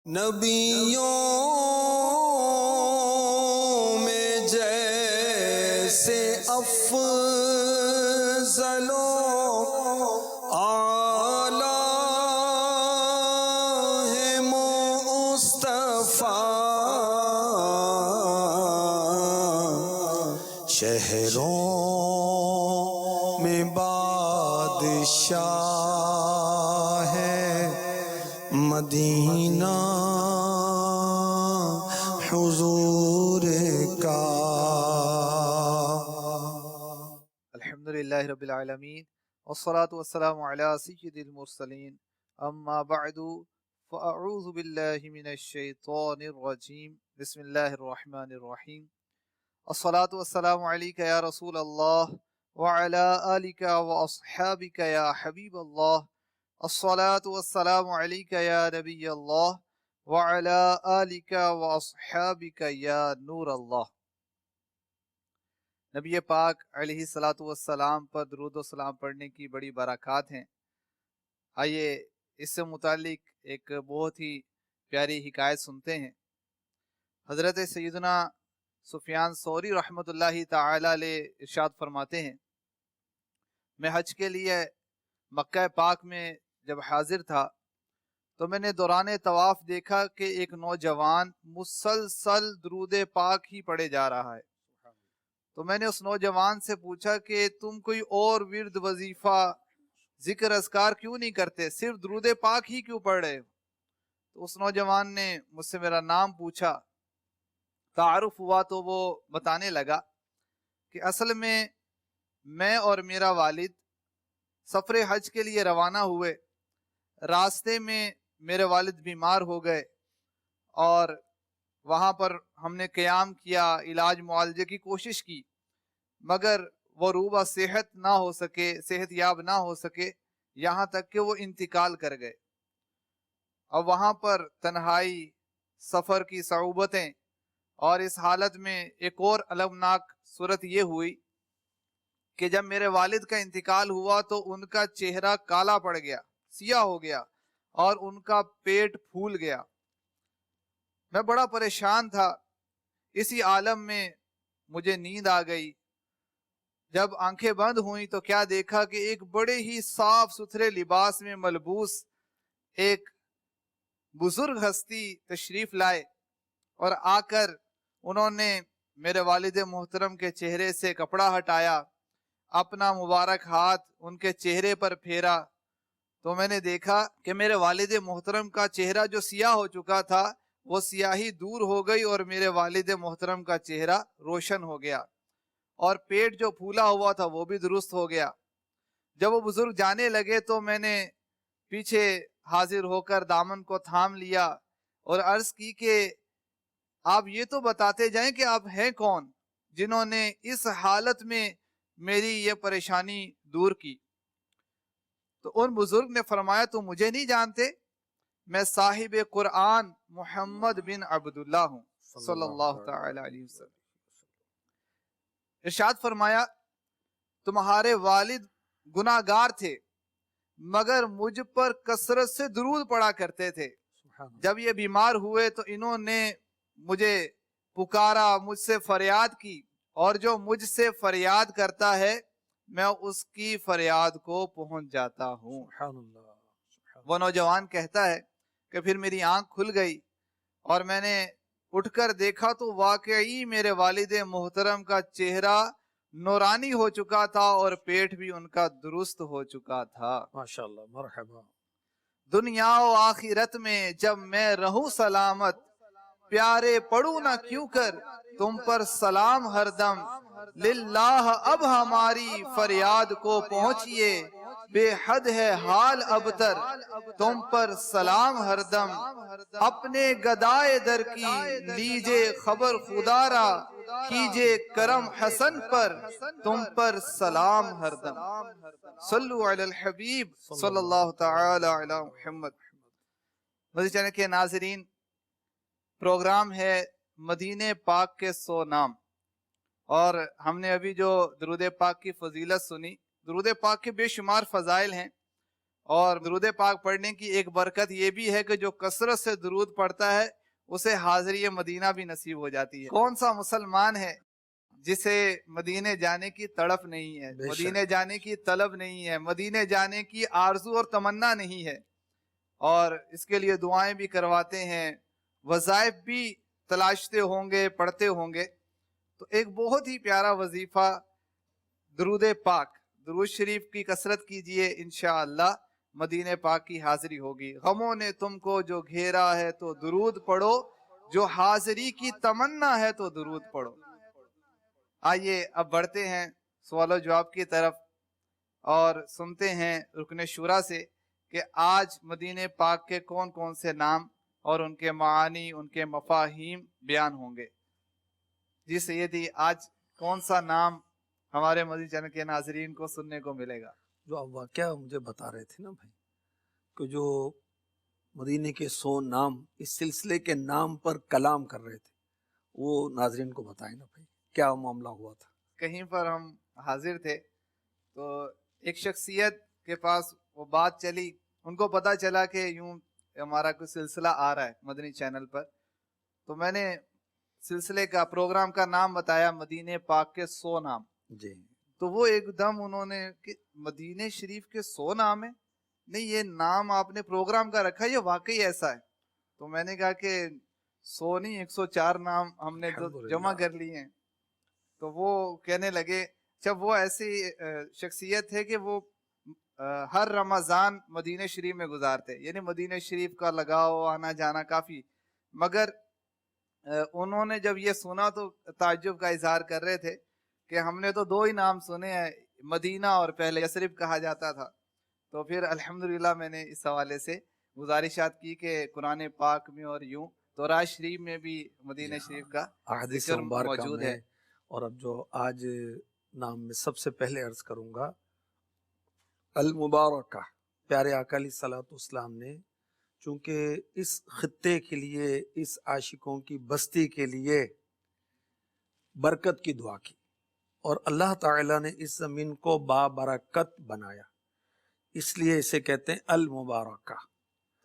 نبیوں میں جیسے افضل و اعلیٰ ہے مصطفیٰ، شہروں میں بادشاہ ہے مدینہ حضور کا۔ الحمدللہ رب العالمین والصلاة والسلام علی سید المرسلین، اما بعد فاعوذ باللہ من الشیطان الرجیم، بسم اللہ الرحمن الرحیم۔ الصلاة والسلام علیک یا رسول اللہ وعلی آلک واصحابک یا حبیب اللہ، الصلاة والسلام علیک یا نبی اللہ وعلی آلک واصحابک یا نور اللہ۔ نبی پاک علیہ الصلاۃ والسلام پر درود و سلام پڑھنے کی بڑی برکات ہیں۔ آئیے اس سے متعلق ایک بہت ہی پیاری حکایت سنتے ہیں۔ حضرت سیدنا سفیان ثوری رحمۃ اللہ تعالی علیہ ارشاد فرماتے ہیں، میں حج کے لیے مکہ پاک میں جب حاضر تھا تو میں نے دوران طواف دیکھا کہ ایک نوجوان مسلسل درود پاک ہی پڑھے جا رہا ہے۔ تو میں نے اس نوجوان سے پوچھا کہ تم کوئی اور ورد وظیفہ ذکر اذکار کیوں نہیں کرتے، صرف درود پاک ہی کیوں پڑھ رہے ہو؟ تو اس نوجوان نے مجھ سے میرا نام پوچھا، تعارف ہوا تو وہ بتانے لگا کہ اصل میں اور میرا والد سفر حج کے لیے روانہ ہوئے، راستے میں میرے والد بیمار ہو گئے اور وہاں پر ہم نے قیام کیا، علاج معالجے کی کوشش کی، مگر وہ روبہ صحت نہ ہو سکے، صحت یاب نہ ہو سکے، یہاں تک کہ وہ انتقال کر گئے۔ اب وہاں پر تنہائی، سفر کی صعوبتیں، اور اس حالت میں ایک اور المناک صورت یہ ہوئی کہ جب میرے والد کا انتقال ہوا تو ان کا چہرہ کالا پڑ گیا، سیاہ ہو گیا اور ان کا پیٹ پھول گیا۔ میں بڑا پریشان تھا۔ اسی عالم میں مجھے نیند آ گئی۔ جب آنکھیں بند ہوئیں تو کیا دیکھا کہ ایک بڑے ہی صاف ستھرے لباس میں ملبوس ایک بزرگ ہستی تشریف لائے اور آ کر انہوں نے میرے والد محترم کے چہرے سے کپڑا ہٹایا، اپنا مبارک ہاتھ ان کے چہرے پر پھیرا تو میں نے دیکھا کہ میرے والد محترم کا چہرہ جو سیاہ ہو چکا تھا وہ سیاہی دور ہو گئی اور میرے والد محترم کا چہرہ روشن ہو گیا، اور پیٹ جو پھولا ہوا تھا وہ بھی درست ہو گیا۔ جب وہ بزرگ جانے لگے تو میں نے پیچھے حاضر ہو کر دامن کو تھام لیا اور عرض کی کہ آپ یہ تو بتاتے جائیں کہ آپ ہیں کون جنہوں نے اس حالت میں میری یہ پریشانی دور کی؟ تو ان بزرگ نے فرمایا تم مجھے نہیں جانتے، میں صاحب قرآن محمد بن عبداللہ ہوں صلی اللہ تعالی علیہ وسلم۔ ارشاد فرمایا تمہارے والد گناہگار تھے مگر مجھ پر کثرت سے درود پڑا کرتے تھے۔ جب یہ بیمار ہوئے تو انہوں نے مجھے پکارا، مجھ سے فریاد کی، اور جو مجھ سے فریاد کرتا ہے میں اس کی فریاد کو پہنچ جاتا ہوں۔ وہ نوجوان کہتا ہے کہ پھر میری آنکھ کھل گئی اور میں نے اٹھ کر دیکھا تو واقعی میرے والد محترم کا چہرہ نورانی ہو چکا تھا اور پیٹ بھی ان کا درست ہو چکا تھا۔ ماشاءاللہ، مرحبا۔ دنیا و آخرت میں جب میں رہوں سلامت، پیارے پڑھوں نہ کیوں کر تم پر سلام ہر دم، للہ اب ہماری فریاد کو پہنچیے، بے حد ہے حال اب تر تم پر سلام ہر دم، اپنے گدائے در کی لیجے خبر خدا را، کیجے کرم حسن پر تم پر سلام ہر دم۔ صلو علی الحبیب صلی اللہ تعالی علی محمد۔ مزید چینل کے ناظرین، پروگرام ہے مدینہ پاک کے 100 نام، اور ہم نے ابھی جو درود پاک کی فضیلت سنی، درود پاک کے بے شمار فضائل ہیں اور درود پاک پڑھنے کی ایک برکت یہ بھی ہے کہ جو کثرت سے درود پڑھتا ہے اسے حاضری مدینہ بھی نصیب ہو جاتی ہے۔ کون سا مسلمان ہے جسے مدینے جانے کی تڑپ نہیں ہے، مدینے جانے کی طلب نہیں ہے، مدینے جانے کی آرزو اور تمنا نہیں ہے، اور اس کے لیے دعائیں بھی کرواتے ہیں، وظائف بھی تلاشتے ہوں گے، پڑھتے ہوں گے۔ تو ایک بہت ہی پیارا وظیفہ درود پاک، درود شریف کی کثرت کیجئے، انشاءاللہ مدینے پاک کی حاضری ہوگی۔ غموں نے تم کو جو گھیرا ہے تو درود پڑھو، جو حاضری کی تمنا ہے تو درود پڑھو۔ آئیے اب بڑھتے ہیں سوال و جواب کی طرف اور سنتے ہیں رکن شورا سے کہ آج مدینے پاک کے کون کون سے نام اور ان کے معانی، ان کے مفاہیم بیان ہوں گے۔ جی سیدی، آج کون سا نام ہمارے مدنی چینل کے ناظرین کو سننے کو ملے گا؟ جو آپ واقعہ مجھے بتا رہے تھے نا بھائی، کہ جو مدینے کے 100 نام اس سلسلے کے نام پر کلام کر رہے تھے، وہ ناظرین کو بتائیں نا بھائی کیا معاملہ ہوا تھا۔ کہیں پر ہم حاضر تھے تو ایک شخصیت کے پاس وہ بات چلی، ان کو پتا چلا کہ یوں ہمارا کوئی سلسلہ آ رہا ہے مدنی چینل پر، تو میں نے سلسلے کا پروگرام کا نام بتایا، مدینے پاک کے 100 نام۔ جی، تو وہ ایک دم انہوں نے کہ مدینے شریف کے 100 نام ہیں؟ نہیں، یہ نام آپ نے پروگرام کا رکھا ہے، یہ واقعی ایسا ہے؟ تو میں نے کہا کہ 100 نہیں، 104 نام ہم نے جمع کر لیے ہیں۔ تو وہ کہنے لگے، جب وہ ایسی شخصیت ہے کہ وہ ہر رمضان مدینہ شریف میں گزارتے، یعنی مدینہ شریف کا لگاؤ آنا جانا کافی، مگر انہوں نے جب یہ سنا تو تعجب کا اظہار کر رہے تھے کہ ہم نے تو 2 ہی نام سنے ہیں، مدینہ اور پہلے یثرب کہا جاتا تھا۔ تو پھر الحمدللہ میں نے اس حوالے سے گزارشات کی کہ قرآن پاک میں اور یوں تورات شریف میں بھی مدینہ شریف کا احادیث ذکر مبارکہ موجود میں، ہے۔ اور اب جو آج نام میں سب سے پہلے عرض کروں گا، المبارکہ، پیارے آقا علیہ الصلوۃ والسلام نے چونکہ اس خطے کے لیے، اس عاشقوں کی بستی کے لیے برکت کی دعا کی، اور اللہ تعالیٰ نے اس زمین کو بابرکت بنایا، اس لیے اسے کہتے ہیں المبارکہ۔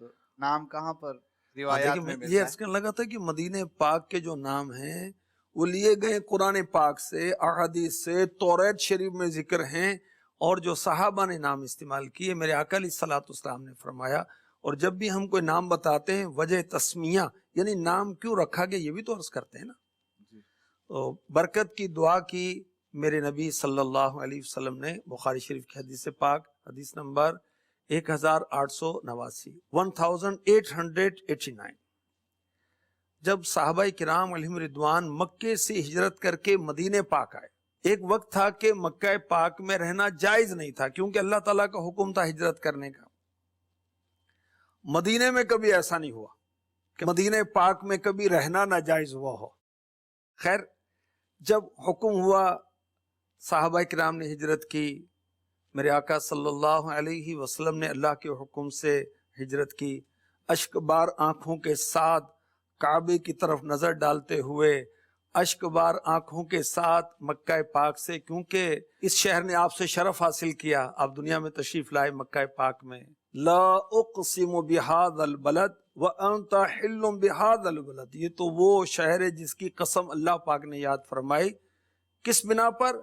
تو نام کہاں پر دیکھیں، روایات میں میں یہ ملتا عرض ہے؟ کرنے لگا تھا کہ مدینہ پاک کے جو نام ہیں وہ لیے گئے قرآن پاک سے، احادیث سے، توریت شریف میں ذکر ہیں، اور جو صحابہ نے نام استعمال کیے، میرے آقا علیہ الصلوۃ والسلام نے فرمایا، اور جب بھی ہم کوئی نام بتاتے ہیں وجہ تسمیہ، یعنی نام کیوں رکھا گیا، یہ بھی تو عرض کرتے ہیں نا۔ تو برکت کی دعا کی میرے نبی صلی اللہ علیہ وسلم نے، بخاری شریف کی حدیث پاک، حدیث نمبر 1889، 1889۔ جب صحابہ کرام علیہم رضوان مکے سے ہجرت کر کے مدینے پاک آئے، ایک وقت تھا کہ مکہ پاک میں رہنا جائز نہیں تھا، کیونکہ اللہ تعالیٰ کا حکم تھا ہجرت کرنے کا۔ مدینے میں کبھی ایسا نہیں ہوا کہ مدینے پاک میں کبھی رہنا ناجائز ہوا ہو۔ خیر، جب حکم ہوا، صحابہ کرام نے ہجرت کی، میرے آقا صلی اللہ علیہ وسلم نے اللہ کے حکم سے ہجرت کی، اشک بار آنکھوں کے ساتھ کعبے کی طرف نظر ڈالتے ہوئے، اشک بار آنکھوں کے ساتھ مکہ پاک سے، کیونکہ اس شہر نے آپ سے شرف حاصل کیا، آپ دنیا میں تشریف لائے مکہ پاک میں۔ لا اقسم بہذا البلد وانت حل بہذا البلد، یہ تو وہ شہر ہے جس کی قسم اللہ پاک نے یاد فرمائی، کس بنا پر؟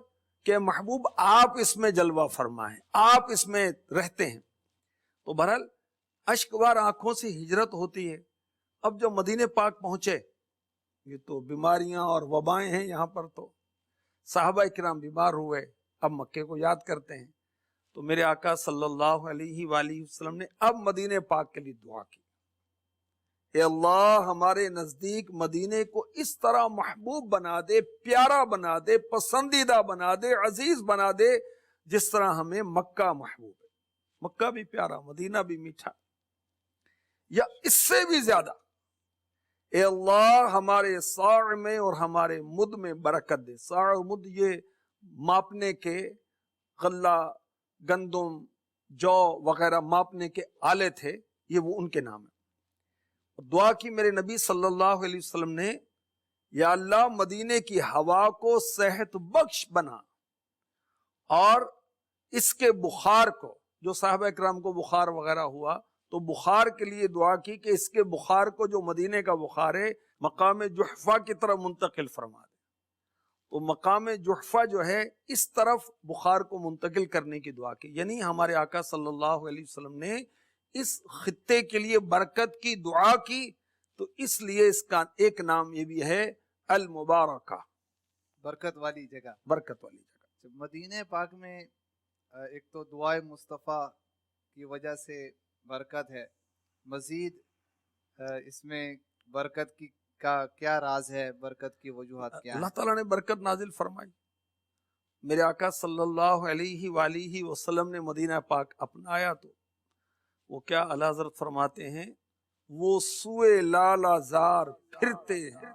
کہ محبوب آپ اس میں جلوہ فرمائیں، آپ اس میں رہتے ہیں۔ تو بہرحال اشک بار آنکھوں سے ہجرت ہوتی ہے۔ اب جب مدینے پاک پہنچے، یہ تو بیماریاں اور وبائیں ہیں یہاں پر، تو صحابہ کرام بیمار ہوئے، اب مکے کو یاد کرتے ہیں۔ تو میرے آقا صلی اللہ علیہ وآلہ وسلم نے اب مدینے پاک کے لیے دعا کی، اے اللہ ہمارے نزدیک مدینے کو اس طرح محبوب بنا دے، پیارا بنا دے، پسندیدہ بنا دے، عزیز بنا دے، جس طرح ہمیں مکہ محبوب ہے۔ مکہ بھی پیارا، مدینہ بھی میٹھا، یا اس سے بھی زیادہ، اے اللہ ہمارے صاع میں اور ہمارے مد میں برکت دے۔ صاع اور مد یہ ماپنے کے، غلہ، گندم، جو وغیرہ ماپنے کے آلے تھے، یہ وہ ان کے نام ہیں۔ دعا کی میرے نبی صلی اللہ علیہ وسلم نے، یا اللہ مدینے کی ہوا کو صحت بخش بنا، اور اس کے بخار کو جو صحابہ کرام کو بخار وغیرہ ہوا تو بخار کے لیے دعا کی کہ اس کے بخار کو جو مدینے کا بخار ہے مقام جحفہ کی طرف منتقل فرما دے. تو مقام جحفہ جو ہے اس طرف بخار کو منتقل کرنے کی دعا کی. یعنی ہمارے آقا صلی اللہ علیہ وسلم نے اس خطے کے لیے برکت کی دعا کی. تو اس لیے اس کا ایک نام یہ بھی ہے المبارکہ، برکت والی جگہ. برکت والی جگہ. مدینہ پاک میں ایک تو دعائے مصطفیٰ کی وجہ سے برکت ہے، مزید اس میں برکت کی کا کیا راز ہے، برکت کی وجوہات کیا ہیں؟ اللہ تعالیٰ نے برکت نازل فرمائی. میرے آقا صلی اللہ علیہ وآلہ وسلم نے مدینہ پاک اپنایا تو وہ کیا اعلیٰ حضرت فرماتے ہیں، وہ سوئے لالا زار پھرتے ہیں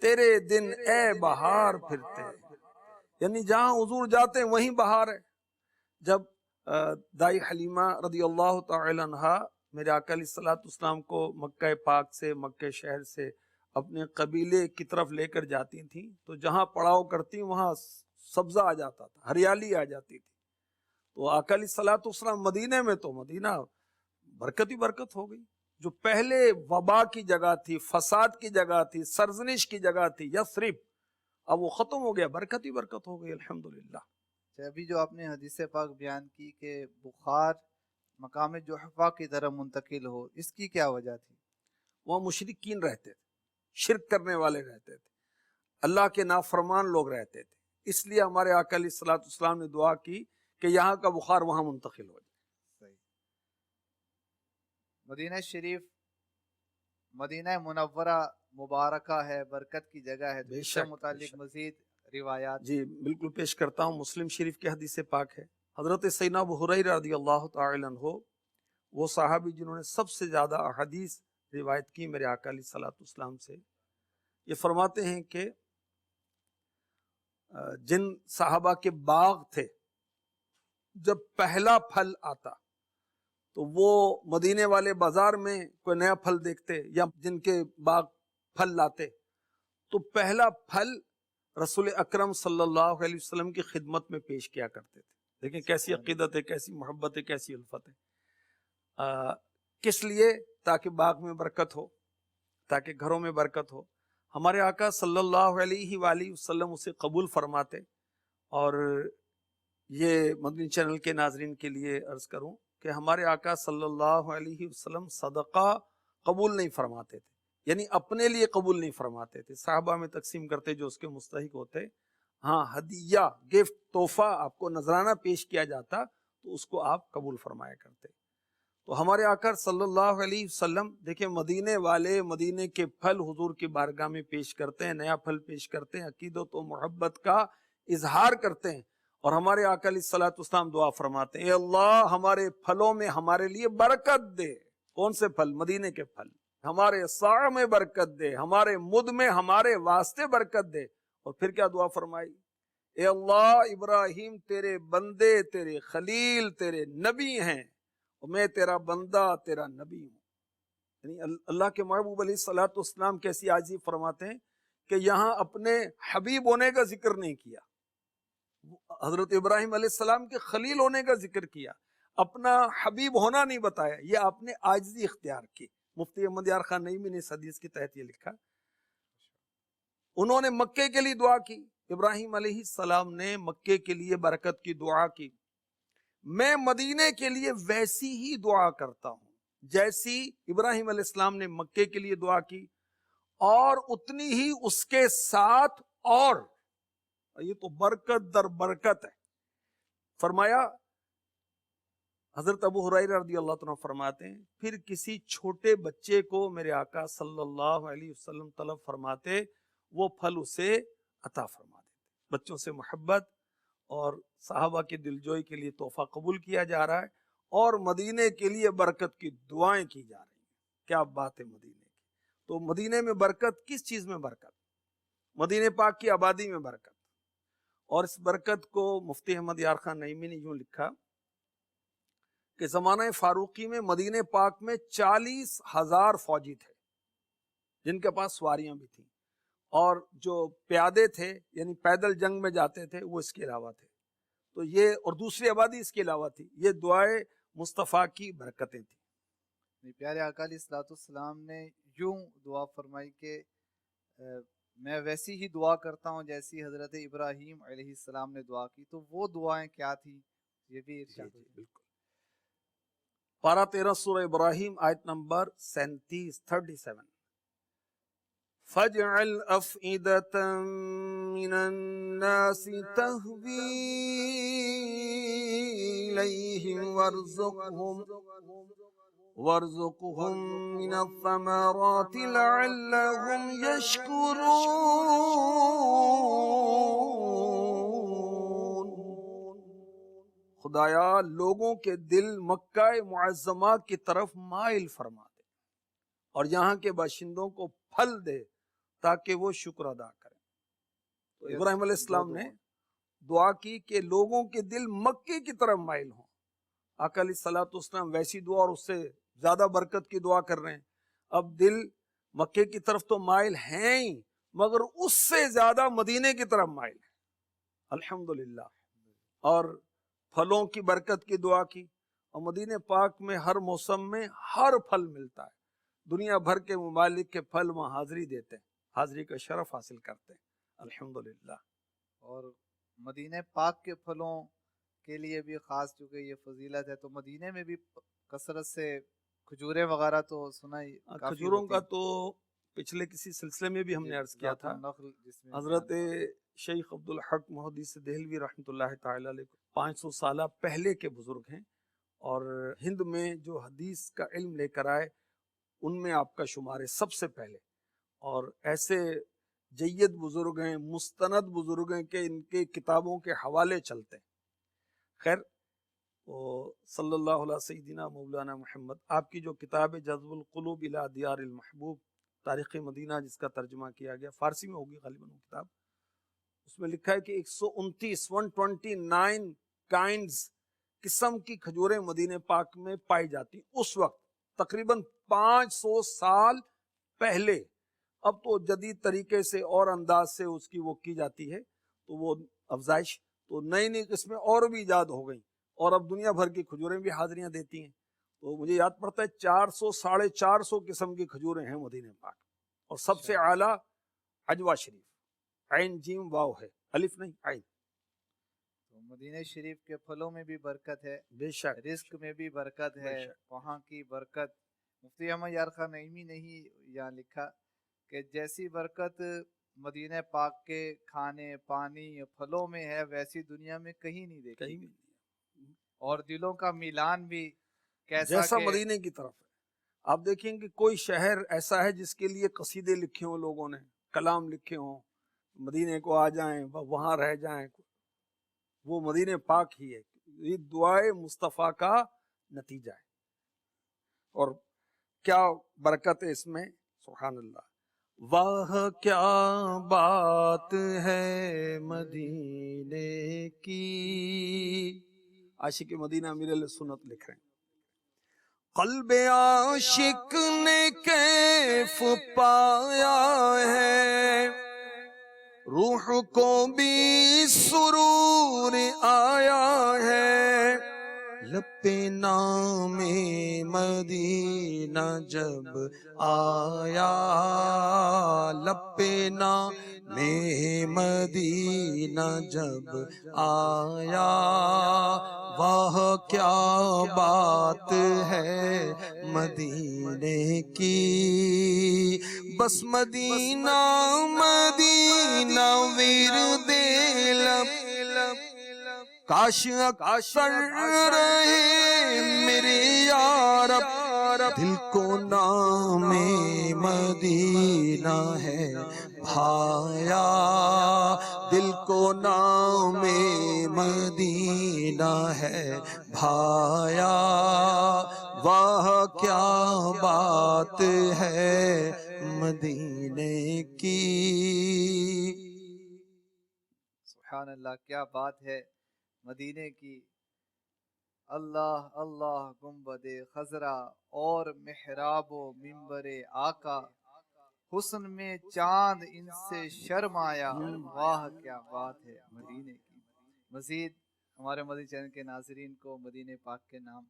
تیرے دن اے بہار پھرتے ہیں. یعنی جہاں حضور جاتے ہیں وہیں بہار ہے. جب دائی حلیمہ رضی اللہ تعالی عنہا میرے آقا علیہ الصلوۃ والسلام کو مکہ پاک سے، مکہ شہر سے اپنے قبیلے کی طرف لے کر جاتی تھیں تو جہاں پڑاؤ کرتی وہاں سبزہ آ جاتا تھا، ہریالی آ جاتی تھی. تو آقا علیہ الصلوۃ والسلام مدینے میں تو مدینہ برکت ہی برکت ہو گئی. جو پہلے وبا کی جگہ تھی، فساد کی جگہ تھی، سرزنش کی جگہ تھی یثرب، اب وہ ختم ہو گیا، برکت ہی برکت ہو گئی الحمدللہ. ابھی جو آپ نے حدیث پاک بیان کی کہ بخار مقام جحفہ کی طرف منتقل ہو، اس کی کیا وجہ تھی؟ وہاں مشرکین رہتے تھے، شرک کرنے والے رہتے تھے، اللہ کے نافرمان لوگ رہتے تھے. اس لیے ہمارے آقا علیہ الصلوۃ والسلام نے دعا کی کہ یہاں کا بخار وہاں منتقل ہو جائے. صحیح. مدینہ شریف مدینہ منورہ مبارکہ ہے، برکت کی جگہ ہے، تو بے اس سے شک، بے متعلق شک. مزید روایات. جی بالکل پیش کرتا ہوں. مسلم شریف کی حدیث پاک ہے، حضرت سیدنا ابو ہریرہ رضی اللہ تعالی عنہ وہ صحابی جنہوں نے سب سے زیادہ احادیث روایت کی میرے آقا علیہ الصلوۃ والسلام سے، یہ فرماتے ہیں کہ جن صحابہ کے باغ تھے جب پہلا پھل آتا تو وہ مدینے والے بازار میں کوئی نیا پھل دیکھتے یا جن کے باغ پھل لاتے تو پہلا پھل رسول اکرم صلی اللہ علیہ وسلم کی خدمت میں پیش کیا کرتے تھے. دیکھیں کیسی عقیدت ہے، کیسی محبت ہے، کیسی الفت ہے. کس لیے؟ تاکہ باغ میں برکت ہو، تاکہ گھروں میں برکت ہو. ہمارے آقا صلی اللہ علیہ وآلہ وسلم اسے قبول فرماتے. اور یہ مدنی چینل کے ناظرین کے لیے عرض کروں کہ ہمارے آقا صلی اللہ علیہ وسلم صدقہ قبول نہیں فرماتے تھے، یعنی اپنے لیے قبول نہیں فرماتے تھے، صحابہ میں تقسیم کرتے جو اس کے مستحق ہوتے. ہاں ہدیہ، گفٹ، تحفہ آپ کو نذرانہ پیش کیا جاتا تو اس کو آپ قبول فرمایا کرتے. تو ہمارے آقا صلی اللہ علیہ وسلم دیکھیں مدینے والے مدینے کے پھل حضور کی بارگاہ میں پیش کرتے ہیں، نیا پھل پیش کرتے ہیں، عقیدت و محبت کا اظہار کرتے ہیں. اور ہمارے آقا علیہ الصلوۃ والسلام دعا فرماتے ہیں، اے اللہ ہمارے پھلوں میں ہمارے لیے برکت دے. کون سے پھل؟ مدینے کے پھل. ہمارے صاع میں برکت دے، ہمارے مد میں ہمارے واسطے برکت دے. اور پھر کیا دعا فرمائی؟ اے اللہ ابراہیم تیرے بندے، تیرے خلیل، تیرے نبی ہیں، اور میں تیرا بندہ، تیرا نبی ہوں. یعنی اللہ کے محبوب علیہ الصلوۃ والسلام کیسی عاجزی فرماتے ہیں کہ یہاں اپنے حبیب ہونے کا ذکر نہیں کیا، حضرت ابراہیم علیہ السلام کے خلیل ہونے کا ذکر کیا، اپنا حبیب ہونا نہیں بتایا. یہ آپ نے عاجزی اختیار کی. مفتی احمد یار خان نعیمی نے اس حدیث کے تحت یہ لکھا. انہوں نے مکے کے لیے دعا کی، ابراہیم علیہ السلام نے مکے کے لیے برکت کی دعا کی. میں مدینے کے لیے ویسی ہی دعا کرتا ہوں جیسی ابراہیم علیہ السلام نے مکے کے لیے دعا کی، اور اتنی ہی اس کے ساتھ اور یہ تو برکت در برکت ہے. فرمایا حضرت ابو ہریرہ رضی اللہ عنہ فرماتے ہیں پھر کسی چھوٹے بچے کو میرے آقا صلی اللہ علیہ وسلم طلب فرماتے، وہ پھل اسے عطا فرما دیتے. بچوں سے محبت اور صحابہ کی دلجوئی کے لیے تحفہ قبول کیا جا رہا ہے، اور مدینے کے لیے برکت کی دعائیں کی جا رہی ہیں. کیا بات ہے مدینے کی. تو مدینے میں برکت کس چیز میں برکت؟ مدینے پاک کی آبادی میں برکت. اور اس برکت کو مفتی احمد یار خان نعیمی نے یوں لکھا کہ زمانہ فاروقی میں مدینے پاک میں 40,000 فوجی تھے جن کے پاس سواریاں بھی تھیں، اور جو پیادے تھے یعنی پیدل جنگ میں جاتے تھے وہ اس کے علاوہ تھے. تو یہ اور دوسری آبادی اس کے علاوہ تھی. یہ دعائے مصطفیٰ کی برکتیں تھیں. پیارے آقا علیہ الصلوۃ والسلام نے یوں دعا فرمائی کہ میں ویسی ہی دعا کرتا ہوں جیسی حضرت ابراہیم علیہ السلام نے دعا کی. تو وہ دعائیں کیا تھیں یہ بھی ارشاد جی بالکل. پارہ 13 سورہ ابراہیم آیت نمبر 37. فَاجْعَلْ أَفْئِدَةً مِّنَ النَّاسِ تَهْوِي إِلَيْهِمْ وَارْزُقْهُم مِّنَ الثَّمَرَاتِ لَعَلَّهُمْ يَشْكُرُونَ. خدایا لوگوں کے دل مکہ معظمہ کی طرف مائل فرما دے اور یہاں کے باشندوں کو پھل دے تاکہ وہ شکر ادا کریں. تو ابراہیم علیہ السلام نے دعا کی کہ لوگوں کے دل مکے کی طرف مائل ہوں. آقا علیہ الصلوۃ والسلام ویسی دعا اور اس سے زیادہ برکت کی دعا کر رہے ہیں. اب دل مکے کی طرف تو مائل ہیں ہی مگر اس سے زیادہ مدینے کی طرف مائل ہیں. الحمدللہ. اور پھلوں کی برکت کی دعا کی اور مدینہ پاک میں ہر موسم میں ہر پھل ملتا ہے. دنیا بھر کے ممالک کے پھل وہاں حاضری دیتے ہیں, حاضری کا شرف حاصل کرتے ہیں. الحمدللہ. اور مدینہ پاک کے پھلوں کے لیے بھی خاص چونکہ یہ فضیلت ہے تو مدینے میں بھی کثرت سے کھجوریں وغیرہ تو سنا ہی کافی کھجوروں ہوتی کا ہیں. تو پچھلے کسی سلسلے میں بھی ہم نے عرض کیا ذات تھا. النخل جس میں حضرت شیخ عبدالحق محدث دہلوی رحمۃ اللہ تعالی علیہ 500 سالہ پہلے کے بزرگ ہیں اور ہند میں جو حدیث کا علم لے کر آئے ان میں آپ کا شمار ہے سب سے پہلے. اور ایسے جید بزرگ ہیں, مستند بزرگ ہیں کہ ان کے کتابوں کے حوالے چلتے ہیں. خیر وہ صلی اللہ علیہ سیدنا مولانا محمد, آپ کی جو کتاب ہے جذب القلوب الی دیار المحبوب تاریخ مدینہ جس کا ترجمہ کیا گیا فارسی میں ہوگی غالباً وہ کتاب, اس میں لکھا ہے کہ 129 کائنڈز قسم کی کھجوریں مدینہ پاک میں پائی جاتی اس وقت تقریباً 500 سال پہلے. اب تو جدید طریقے سے اور انداز سے اس کی وہ کی جاتی ہے تو وہ افزائش تو نئی نئی قسمیں اور بھی ایجاد ہو گئیں اور اب دنیا بھر کی کھجوریں بھی حاضریاں دیتی ہیں. تو مجھے یاد پڑتا ہے 400 ساڑھے 400 قسم کی کھجوریں ہیں مدینہ پاک اور سب سے اعلیٰ عجوہ شریف, عین جیم واو ہے, الف نہیں عین. تو مدینہ شریف کے پھلوں میں بھی برکت ہے, بے شک رزق میں بھی برکت ہے, بے شک. وہاں کی برکت مفتی احمد یار خان نعیمی نے ہی یہاں لکھا کہ جیسی برکت مدینہ پاک کے کھانے پانی پھلوں میں ہے ویسی دنیا میں کہیں نہیں دیکھی. کہیں بھی نہیں. اور دلوں کا میلان بھی کیسا جیسا کہ مدینے کی طرف ہے. آپ دیکھیں کہ کوئی شہر ایسا ہے جس کے لیے قصیدے لکھے ہوں لوگوں نے, کلام لکھے ہوں, مدینے کو آ جائیں وہاں رہ جائیں, وہ مدینے پاک ہی ہے. یہ دعائے مصطفیٰ کا نتیجہ ہے اور کیا برکت ہے اس میں, سبحان اللہ. واہ کیا بات ہے مدینے کی, عاشق مدینہ امیر علیہ سنت لکھ رہے ہیں. قلب عاشق نے کیف پایا ہے, روح کو بھی سرور آیا ہے, لب نام مدینہ جب آیا, لب نام مدینہ جب آیا, واہ کیا بات ہے مدینے کی, بس مدینہ مدینہ ورد لب, کاش اکثر رہے میرے یارب, دل کو نام مدینہ ہے بھایا, دل کو نام مدینہ ہے بھایا, واہ کیا بات ہے مدینے کی. سبحان اللہ کیا بات ہے مدینے کی. اللہ اللہ گنبد خضرا اور محراب و منبر آقا, حسن میں چاند ان سے شرمایا, واہ کیا بات ہے مدینے کی. مزید ہمارے مدنی چینل کے ناظرین کو مدینہ پاک کے نام؟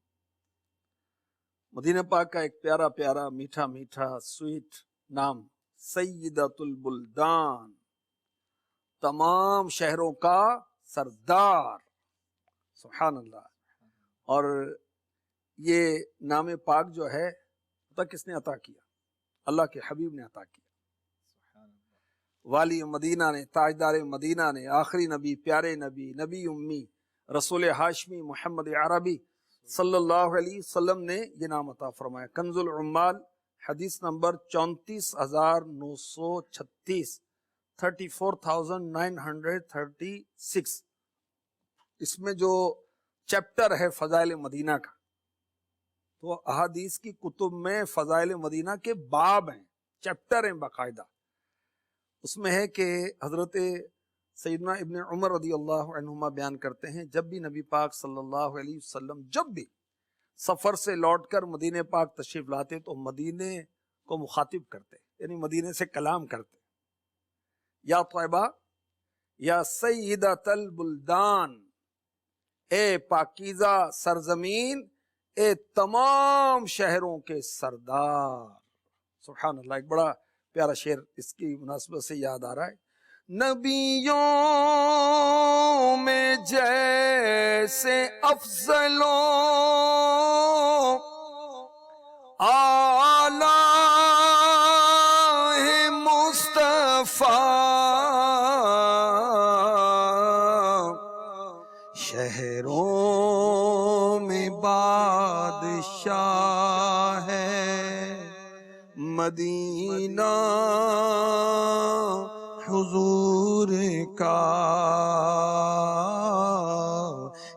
مدینہ پاک کا ایک پیارا پیارا میٹھا میٹھا سویٹ نام سیدۃ البلدان، تمام شہروں کا سردار، سبحان اللہ۔ اور یہ نام پاک جو ہے پتہ کس نے عطا کیا؟ اللہ کے حبیب نے عطا کیا، والی مدینہ نے، تاجدار مدینہ نے، آخری نبی، پیارے نبی، نبی امی، رسول ہاشمی محمد عربی صلی اللہ علیہ وسلم نے یہ نام عطا فرمایا۔ کنز العمال حدیث نمبر 34,936، 34,936، اس میں جو چیپٹر ہے فضائل مدینہ کا، تو احادیث کی کتب میں فضائل مدینہ کے باب ہیں، چیپٹر ہیں باقاعدہ۔ اس میں ہے کہ حضرت سیدنا ابن عمر رضی اللہ عنہما بیان کرتے ہیں، جب بھی نبی پاک صلی اللہ علیہ وسلم جب بھی سفر سے لوٹ کر مدینہ پاک تشریف لاتے تو مدینے کو مخاطب کرتے، یعنی مدینے سے کلام کرتے، یا طیبہ، یا سیدۃ البلدان، اے پاکیزہ سرزمین، اے تمام شہروں کے سردار۔ سبحان اللہ، ایک بڑا پیارا شعر اس کی مناسبت سے یاد آ رہا ہے۔ نبیوں میں جیسے افضلوں اعلیٰ ہے مصطفیٰ، شہروں میں بادشاہ ہے مدینہ حضور کا،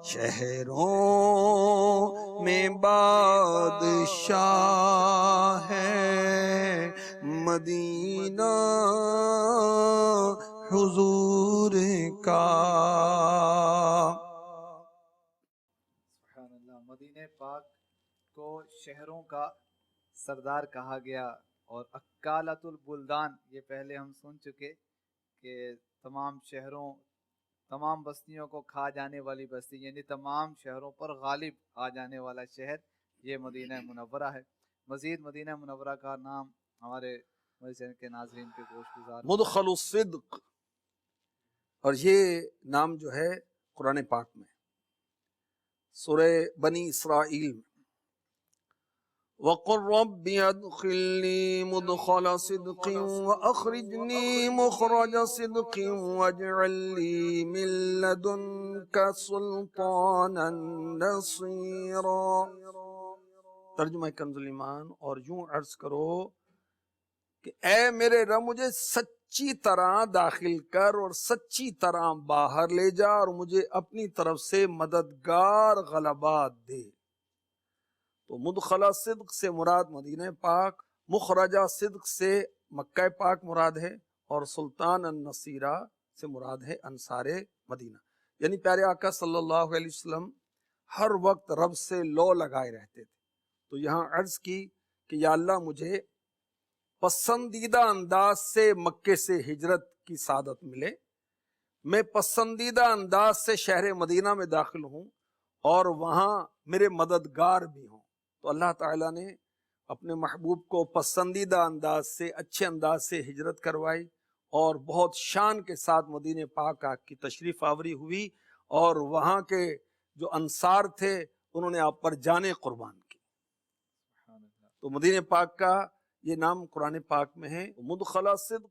شہروں میں بادشاہ ہے مدینہ حضور کا۔ سبحان اللہ، مدینہ پاک کو شہروں کا سردار کہا گیا، اور اکالۃ البلدان یہ پہلے ہم سن چکے کہ تمام شہروں، تمام بستیوں کو کھا جانے والی بستی، یعنی تمام شہروں پر غالب آ جانے والا شہر یہ مدینہ منورہ ہے۔ مزید مدینہ منورہ کا نام ہمارے مدنی چینل کے ناظرین کے گوش گزار مدخل الصدق، اور یہ نام جو ہے قرآن پاک میں سورہ بنی اسرائیل میں، وَقُلْ رَبِّ ادْخِلْنِي مُدْخَلَ صِدْقٍ وَأَخْرِجْنِي مُخْرَجَ صِدْقٍ وَاجْعَلْ لِي مِن لَّدُنكَ سُلْطَانًا نَصِيرًا۔ ترجمہ کنز الایمان، اور یوں عرض کرو کہ اے میرے رب مجھے سچی طرح داخل کر اور سچی طرح باہر لے جا، اور مجھے اپنی طرف سے مددگار غلبات دے۔ تو مدخلہ صدق سے مراد مدینہ پاک، مخرجہ صدق سے مکہ پاک مراد ہے، اور سلطان النصیرہ سے مراد ہے انصار مدینہ، یعنی پیارے آقا صلی اللہ علیہ وسلم ہر وقت رب سے لو لگائے رہتے تھے۔ تو یہاں عرض کی کہ یا اللہ مجھے پسندیدہ انداز سے مکے سے ہجرت کی سعادت ملے، میں پسندیدہ انداز سے شہر مدینہ میں داخل ہوں، اور وہاں میرے مددگار بھی ہوں۔ تو اللہ تعالیٰ نے اپنے محبوب کو پسندیدہ انداز سے، اچھے انداز سے ہجرت کروائی، اور بہت شان کے ساتھ مدینہ پاک کی تشریف آوری ہوئی، اور وہاں کے جو انصار تھے انہوں نے آپ پر جانیں قربان کی۔ تو مدینہ پاک کا یہ نام قرآن پاک میں ہے، مدخلہ صدق۔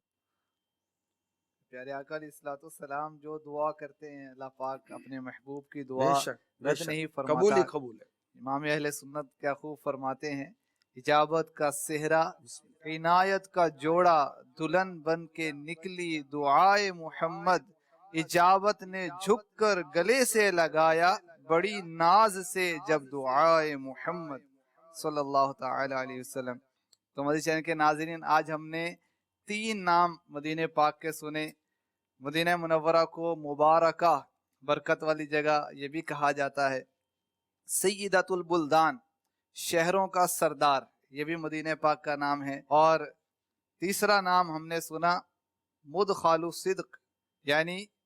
پیارے آقا علیہ الصلوۃ والسلام جو دعا کرتے ہیں اللہ پاک اپنے محبوب کی بے دعا شک بے رد شک، نہیں قبول ہی فرماتا۔ قبول ہے۔ امام اہل سنت کیا خوب فرماتے ہیں، اجابت کا صحرا، عنایت کا جوڑا، دلہن بن کے نکلی دعائے محمد، اجابت نے جھک کر گلے سے لگایا بڑی ناز سے جب دعائے محمد صلی اللہ تعالی علیہ وسلم۔ تو مدنی چینل کے ناظرین، آج ہم نے 3 نام مدینہ پاک کے سنے۔ مدینہ منورہ کو مبارکہ، برکت والی جگہ یہ بھی کہا جاتا ہے۔ سیدۃ البلدان، شہروں کا سردار، یہ بھی مدینہ پاک کا نام ہے۔ اور تیسرا نام ہم نے سنا مدخل صدق، یعنی